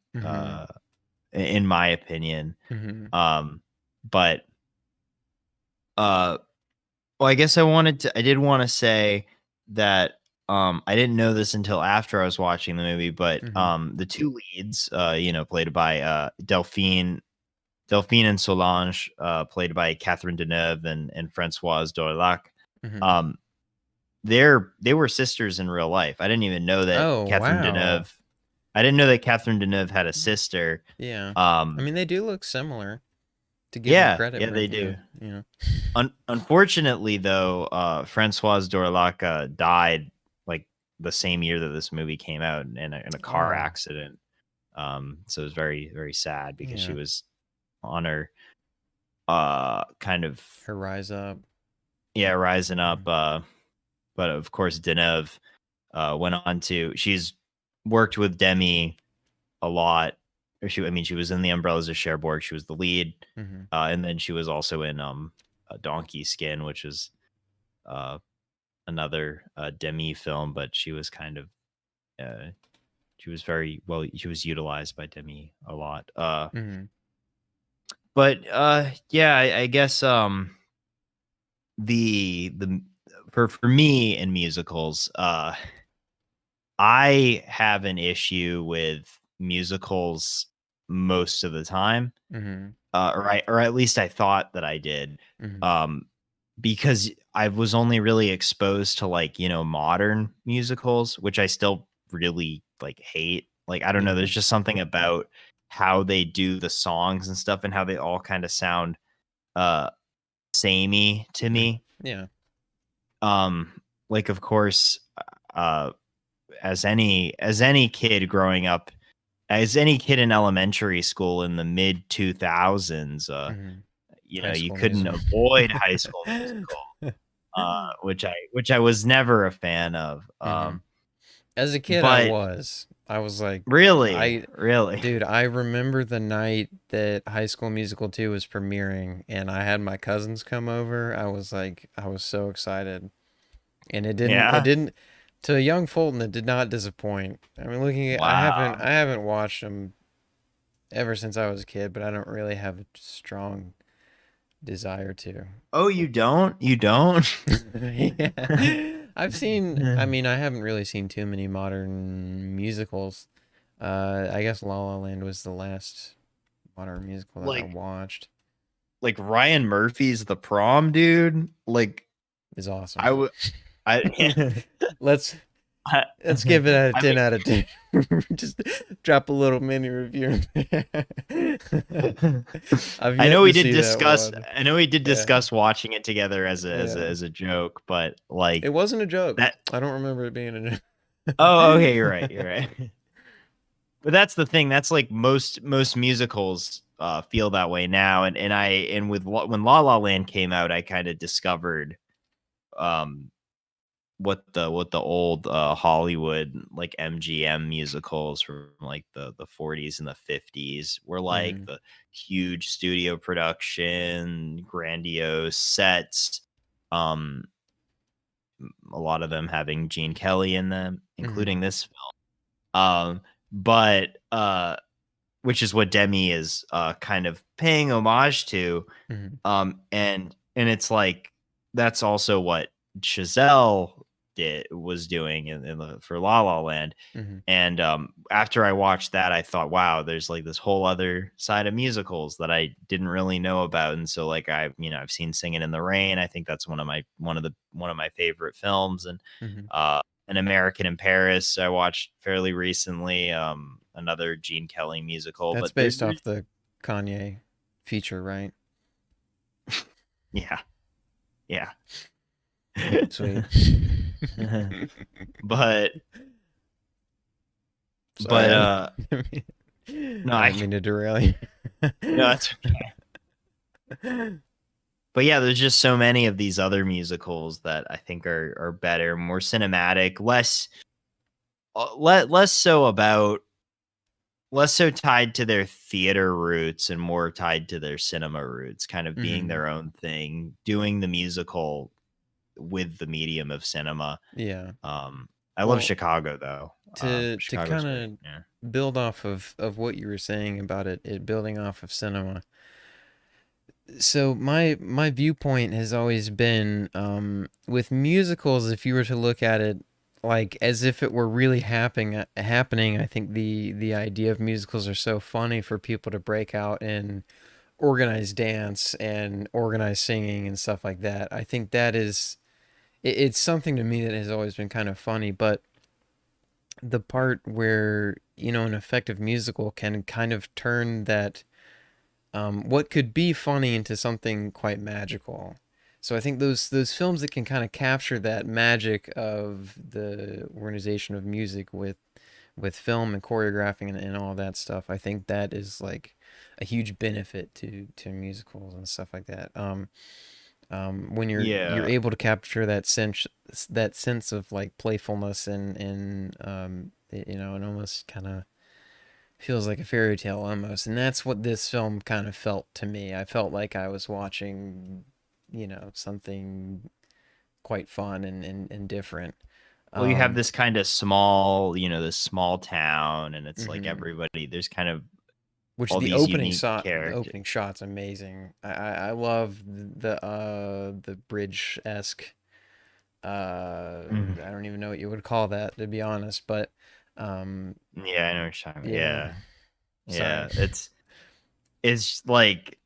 In my opinion. But well, I guess I did want to say that I didn't know this until after I was watching the movie, but the two leads, played by Delphine and Solange, played by Catherine Deneuve and Françoise Dorlac. They were sisters in real life. I didn't even know that Catherine Deneuve. I didn't know that Catherine Deneuve had a sister. Yeah. I mean, they do look similar. To give them credit. Yeah, they do. Unfortunately, though, Françoise Dorlac died like the same year that this movie came out, in a car accident. So it was very, very sad, because she was on her kind of her rise up. Yeah, rising up. But of course, Deneuve went on to. She's worked with Demi a lot. She was in The Umbrellas of Cherbourg. She was the lead, and then she was also in Donkey Skin, which is another Demi film. But she was kind of she was very well. She was utilized by Demi a lot. But yeah, I guess the for me in musicals, I have an issue with musicals most of the time, or at least I thought that I did, because I was only really exposed to modern musicals, which I still really hate. I don't know, there's just something about how they do the songs and stuff, and how they all kind of sound samey to me. Of course, as any kid growing up, as any kid in elementary school in the mid 2000s, you couldn't avoid High School Musical, which I was never a fan of. As a kid, I was like, really, dude, I remember the night that High School Musical 2 was premiering, and I had my cousins come over. I was so excited, and it didn't. To a young Fulton, it did not disappoint. I mean, looking at, I haven't watched them ever since I was a kid, but I don't really have a strong desire to. Oh, you don't? You don't? Yeah. I've seen, I mean, I haven't really seen too many modern musicals. I guess La La Land was the last modern musical that I watched. Like Ryan Murphy's The Prom, dude. Is awesome. Let's give it a 10 out of 10. Just drop a little mini review. I know we did discuss watching it together as a joke, but it wasn't a joke. I don't remember it being a joke. Oh, okay, you're right. But that's the thing. That's most musicals feel that way now, and when La La Land came out, I kind of discovered what the old Hollywood MGM musicals from the 40s and the 50s were like. The huge studio production, grandiose sets, a lot of them having Gene Kelly in them, including this film, but which is what Demi is kind of paying homage to, and it's that's also what Chazelle was doing for La La Land. And after I watched that, I thought, wow, there's like this whole other side of musicals that I didn't really know about. And so like I've seen Singing in the Rain. I think that's one of my favorite films. And An American in Paris I watched fairly recently. Another Gene Kelly musical. That's based off the Kanye feature, right? Yeah. Sweet. but Sorry, no, I didn't mean to derail you. No, it's okay. But yeah, there's just so many of these other musicals that I think are better, more cinematic, less so tied to their theater roots and more tied to their cinema roots, kind of being their own thing, doing the musical with the medium of cinema. Yeah. I love Chicago though. To kind of build off of what you were saying about it building off of cinema. So my viewpoint has always been with musicals, if you were to look at it like as if it were really happening, I think the idea of musicals are so funny for people to break out in organized dance and organized singing and stuff like that. I think that is it's something to me that has always been kind of funny, but the part where, an effective musical can kind of turn that what could be funny into something quite magical. So I think those films that can kind of capture that magic of the organization of music with film and choreographing and all that stuff, I think that is like a huge benefit to musicals and stuff like that. When you're able to capture that sense of like playfulness and it almost kind of feels like a fairy tale almost, and that's what this film kind of felt to me. I felt like I was watching something quite fun and different. Well, you have this kind of small, this small town, and it's like everybody. There's kind of which all the these opening unique shot, characters. the opening shot's amazing. I love the bridge-esque. I don't even know what you would call that, to be honest, but yeah, I know what you're talking about. Yeah. It's like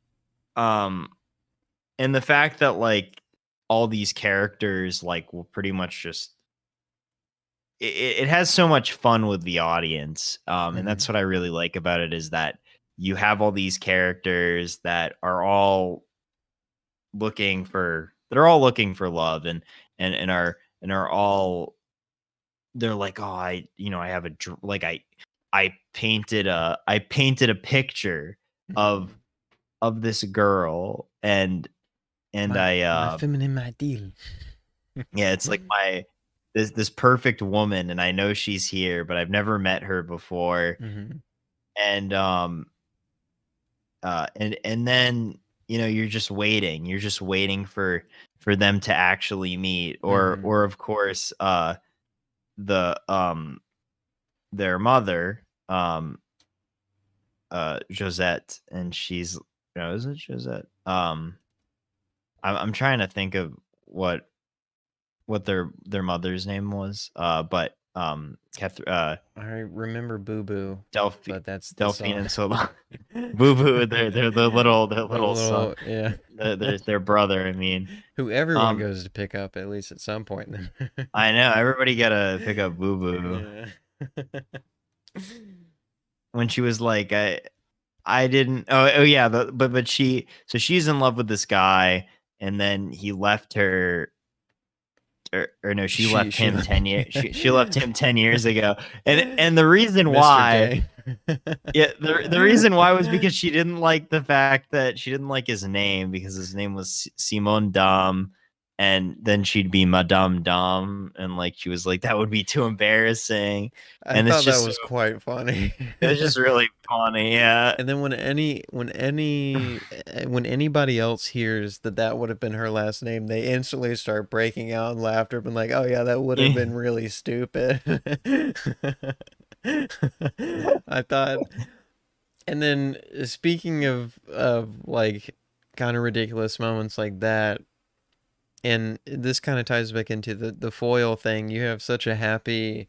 and the fact that like all these characters like will pretty much just it has so much fun with the audience, and that's what I really like about it, is that you have all these characters that are all looking for love and are all, they're like, oh, I have I painted a picture of this girl and my feminine ideal. Yeah, it's like this perfect woman, and I know she's here, but I've never met her before. And and then you're just waiting for them to actually meet, or of course the their mother, Josette, and she's, is it Josette? I'm trying to think of what their mother's name was, but I remember Boo Boo, but that's Delphine and Solon. Boo Boo, they're the little son, yeah, their brother. I mean, who everyone goes to pick up at least at some point. I know everybody gotta pick up Boo Boo. Yeah. When she was like, I didn't. Oh yeah, but she's in love with this guy, and then he left her. Or no, she left him 10 years. She left him 10 years ago, and the reason why, the reason why was because she didn't like the fact that she didn't like his name, because his name was Simone Dom, and then she'd be Madame Dom, and like she was like, that would be too embarrassing. I thought that was quite funny. It was just really funny, yeah. And then when anybody else hears that would have been her last name, they instantly start breaking out in laughter, and like, oh yeah, that would have been really stupid. I thought. And then speaking of like kind of ridiculous moments like that, and this kind of ties back into the foil thing. You have such a happy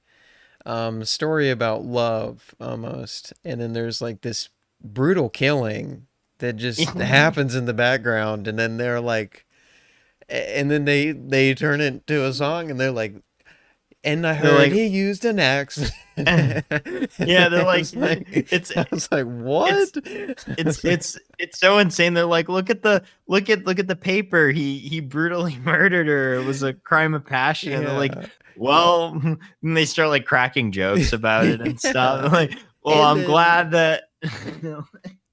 story about love almost, and then there's like this brutal killing that just happens in the background, and then they're like, and then they turn it into a song, and they're like, and I They're heard like, he used an axe. yeah, they're like, it's I was like, what? it's so insane. They're like, look at the paper. He brutally murdered her. It was a crime of passion. Yeah. And they're like, well, and they start like cracking jokes about it and stuff. They're like, well, And I'm then, glad that.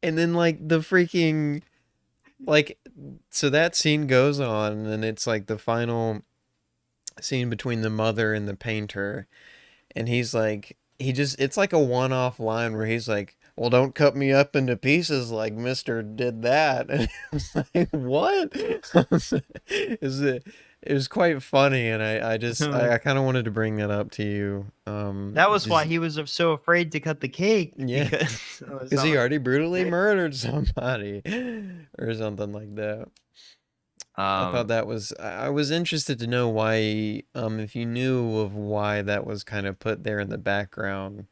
And then like the freaking, like, so that scene goes on, and it's like the final scene between the mother and the painter, and he's like, it's like a one-off line where he's like, well, don't cut me up into pieces like Mister did that. And it's like, what? Is it? It was quite funny, and I kind of wanted to bring that up to you. That was why he was so afraid to cut the cake. Yeah, because he already brutally murdered somebody or something like that. I thought that was, I was interested to know why, if you knew of why that was kind of put there in the background.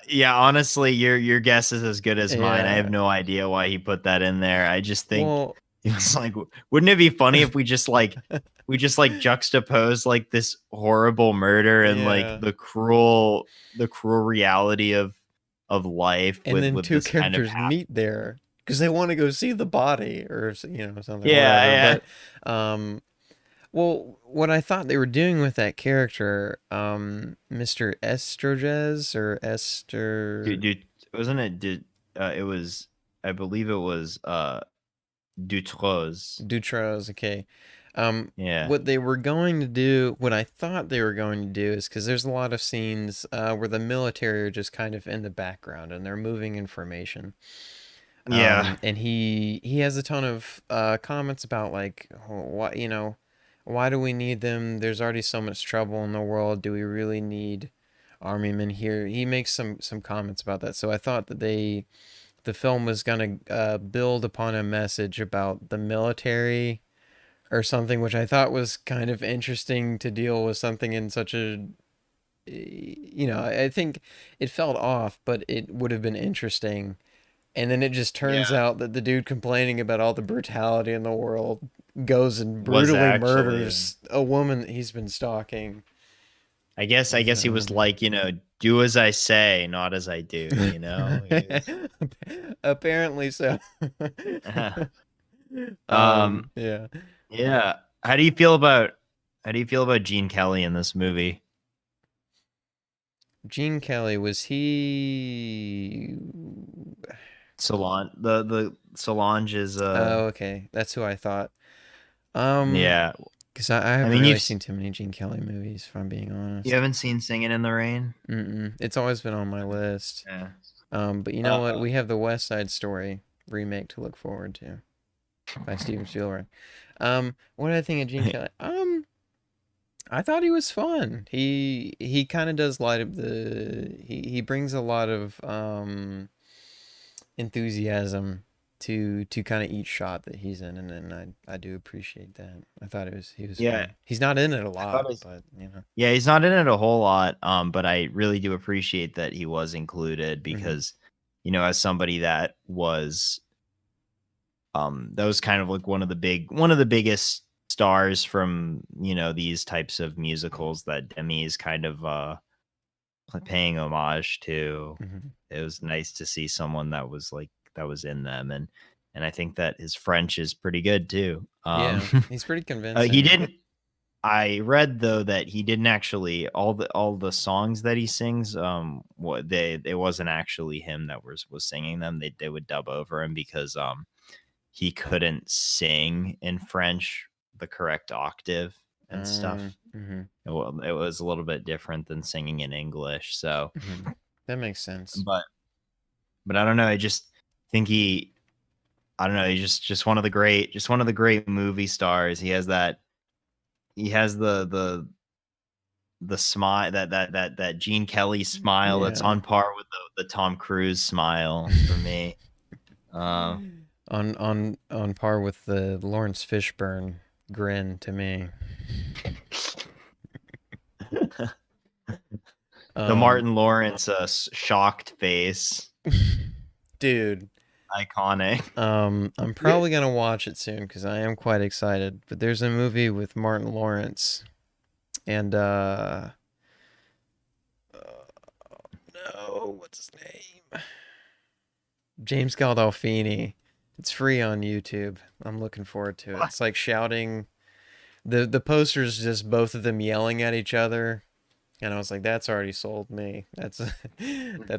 Yeah, honestly, your guess is as good as mine. I have no idea why he put that in there. I just think it's like, wouldn't it be funny if we just like juxtapose like this horrible murder and like the cruel reality of life, and with then two this characters kind of meet there because they want to go see the body or something. Yeah, whatever. But well, what I thought they were doing with that character, Mr. Estroges or Esther, dude, wasn't it? It was, I believe it was Dutros, okay. Yeah. What they were going to do, what I thought they were going to do, is because there's a lot of scenes where the military are just kind of in the background and they're moving information. Yeah. And he has a ton of comments about like, what, why do we need them? There's already so much trouble in the world. Do we really need army men here? He makes some comments about that. So I thought that the film was gonna build upon a message about the military or something, which I thought was kind of interesting to deal with something in such a, I think it felt off, but it would have been interesting. And then it just turns out that the dude complaining about all the brutality in the world goes and brutally murders a woman that he's been stalking. I guess he was like, do as I say, not as I do, Apparently so. Yeah. Yeah. How do you feel about Gene Kelly in this movie? Gene Kelly, was he Solange, the Solange is oh, okay. That's who I thought. Yeah. Because I haven't really seen too many Gene Kelly movies, if I'm being honest. You haven't seen Singing in the Rain? It's always been on my list. Yeah. But you know what? We have the West Side Story remake to look forward to by Steven Spielberg. What did I think of Gene Kelly? I thought he was fun. He kind of does light up he brings a lot of enthusiasm to kind of each shot that he's in, and I do appreciate that. I thought he was fun. He's not in it a lot, but yeah, he's not in it a whole lot, but I really do appreciate that he was included because as somebody that was kind of like one of the biggest stars from these types of musicals that Demi is kind of paying homage to. It was nice to see someone that was in them, and I think that his French is pretty good too. Yeah, he's pretty convincing. I read though that he didn't actually all the songs that he sings. It wasn't actually him that was singing them. They would dub over him because he couldn't sing in French the correct octave and stuff. It was a little bit different than singing in English, so that makes sense. But I don't know. I just think he's just one of the great movie stars. He has the smile, that Gene Kelly smile that's on par with the Tom Cruise smile for me. On par with the Lawrence Fishburne grin to me. The Martin Lawrence shocked face. Dude. Iconic. I'm probably gonna watch it soon because I am quite excited. But there's a movie with Martin Lawrence and no, what's his name? James Gandolfini. It's free on YouTube. I'm looking forward to it. It's like shouting. The poster's just both of them yelling at each other. And I was like, that's already sold me. That's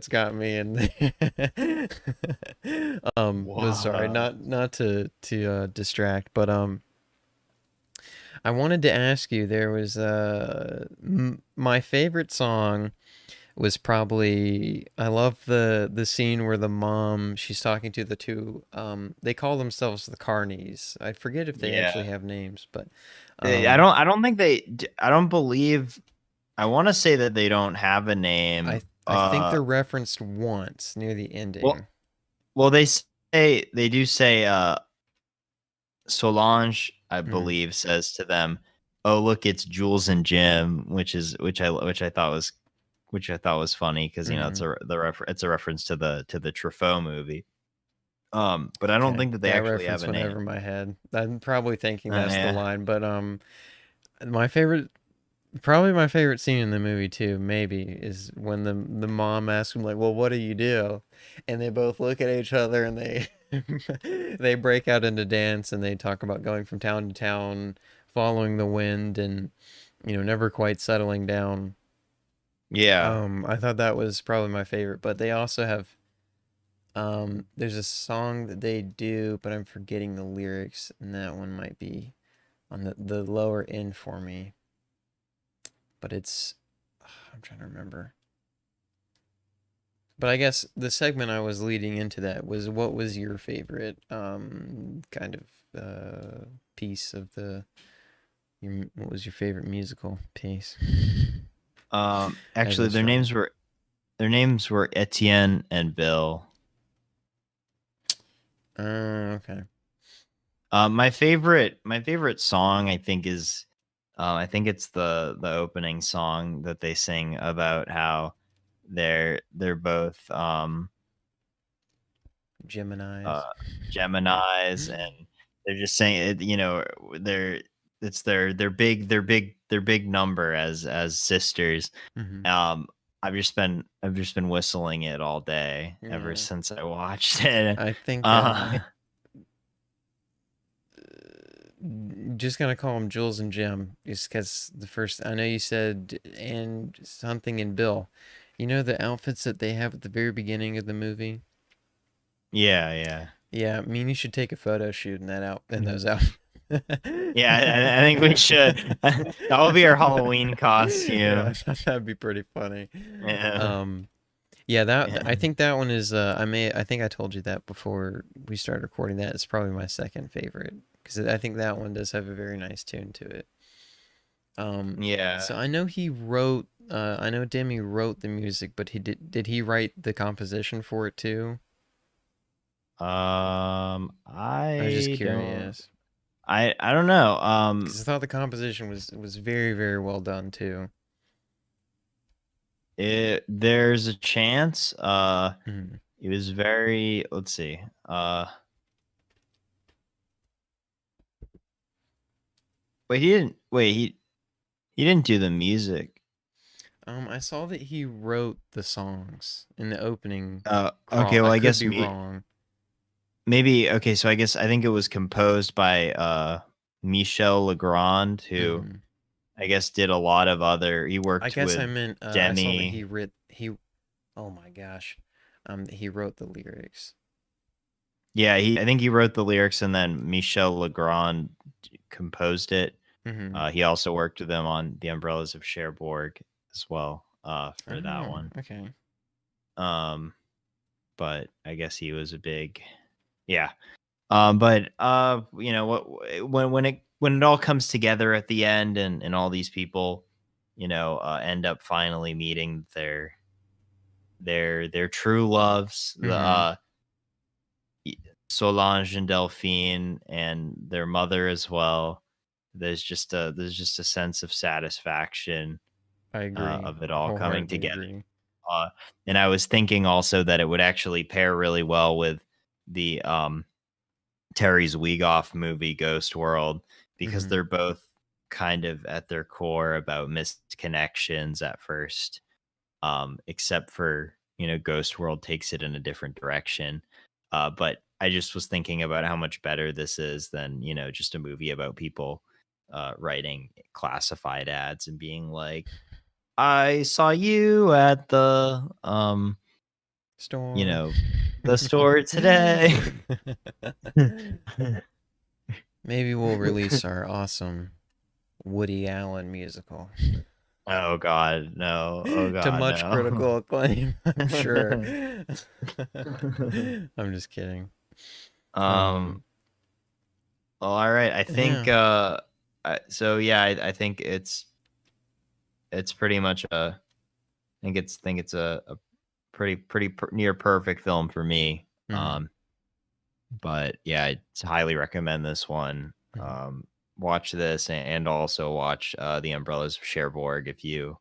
got me in there. Was sorry, not to distract, but I wanted to ask you. There was my favorite song was probably, I love the scene where the mom, she's talking to the two, they call themselves the Carnies. I forget if they actually have names, but I don't think I don't believe. I want to say that they don't have a name. I think they're referenced once near the ending. Well, they do say Solange, I believe, says to them, "Oh, look, it's Jules and Jim," which I thought was funny because you know it's a reference to the Truffaut movie. But I don't think that they actually have a name. Went over my head. I'm probably thinking that's the line, but my favorite. Probably my favorite scene in the movie too, maybe, is when the mom asks him like, "Well, what do you do?" And they both look at each other and they they break out into dance and they talk about going from town to town, following the wind, and never quite settling down. Yeah. I thought that was probably my favorite, but they also have there's a song that they do, but I'm forgetting the lyrics, and that one might be on the lower end for me. But it's, I'm trying to remember. But I guess the segment I was leading into that was, what was your favorite kind of piece of what was your favorite musical piece? Actually, their names were Etienne and Bill. Okay. My favorite song, I think, is I think it's the opening song that they sing about how they're both Geminis, and they're just saying it, it's their big number as sisters. I've just been whistling it all day ever since I watched it. I think just gonna call them Jules and Jim, just because the first, I know you said and something in Bill. You know the outfits that they have at the very beginning of the movie? Yeah. Yeah, I mean, you should take a photo shoot in those outfits. Yeah, I think we should. That will be our Halloween costume. Yeah, that'd be pretty funny. Yeah, I think that one is. I think I told you that before we started recording. That it's probably my second favorite because I think that one does have a very nice tune to it. Yeah. So I know he wrote. I know Demi wrote the music, but did he write the composition for it too? I was just curious. I don't know. Because I thought the composition was very, very well done too. There's a chance. It was very. Let's see. Wait, he didn't do the music. I saw that he wrote the songs in the opening. Okay, well, I guess be wrong. Maybe okay. So I think it was composed by Michel Legrand, who I guess did a lot of other. He worked. I guess I meant Demi. I saw that he. Oh my gosh, he wrote the lyrics. Yeah, I think he wrote the lyrics, and then Michel Legrand composed it. He also worked with them on The Umbrellas of Cherbourg as well for that one. Okay. But I guess he was a big, yeah. But when it all comes together at the end, and all these people, end up finally meeting their true loves, the Solange and Delphine and their mother as well. there's just a sense of satisfaction I agree. of it all coming together. Agree. And I was thinking also that it would actually pair really well with the Terry Zwigoff movie Ghost World, because they're both kind of at their core about missed connections at first, except for, Ghost World takes it in a different direction. But I just was thinking about how much better this is than, just a movie about people writing classified ads and being like, I saw you at the store, the store today. Maybe we'll release our awesome Woody Allen musical. Oh God, no! Oh God, to much no. critical acclaim, I'm sure. I'm just kidding. Well, all right. I think. Yeah. I think it's pretty much a. I think it's a pretty near perfect film for me. But yeah, I highly recommend this one. Watch this and also watch The Umbrellas of Cherbourg if you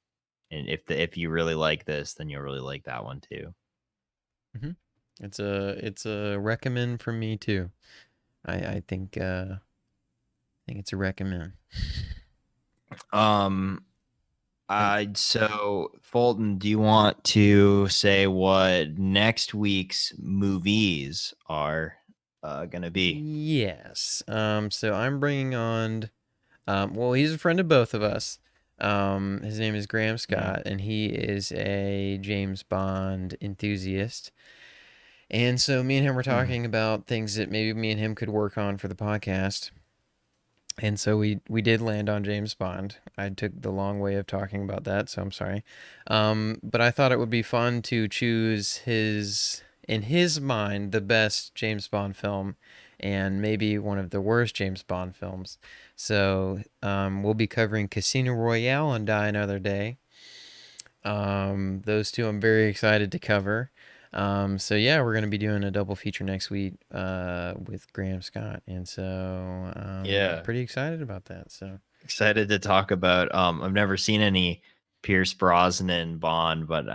really like this, then you'll really like that one too. It's a recommend from me too. I think it's a recommend. So Fulton, do you want to say what next week's movies are gonna be? Yes. So I'm bringing on well, he's a friend of both of us. His name is Graham Scott, and he is a James Bond enthusiast. And so me and him were talking about things that maybe me and him could work on for the podcast. And so we did land on James Bond. I took the long way of talking about that, so I'm sorry. But I thought it would be fun to choose in his mind, the best James Bond film and maybe one of the worst James Bond films. So we'll be covering Casino Royale and Die Another Day. Those two I'm very excited to cover. So yeah, we're going to be doing a double feature next week with Graham Scott, and so I'm pretty excited about that. So excited to talk about. I've never seen any Pierce Brosnan Bond, but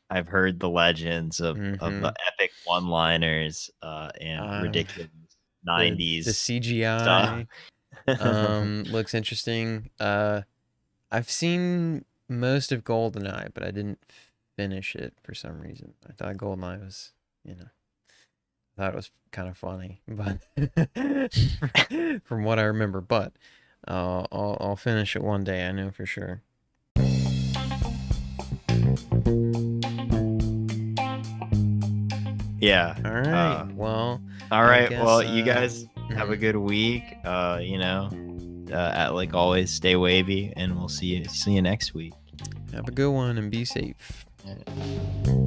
I've heard the legends of the epic one-liners and ridiculous 90s the CGI stuff. Looks interesting. I've seen most of GoldenEye, but I didn't finish it for some reason. I thought GoldenEye was, I thought it was kind of funny, but from what I remember. But I'll finish it one day. I know for sure. Yeah. All right. Well. All right. Well, you guys have a good week. Like always, stay wavy, and we'll see you next week. Have a good one and be safe. Yeah.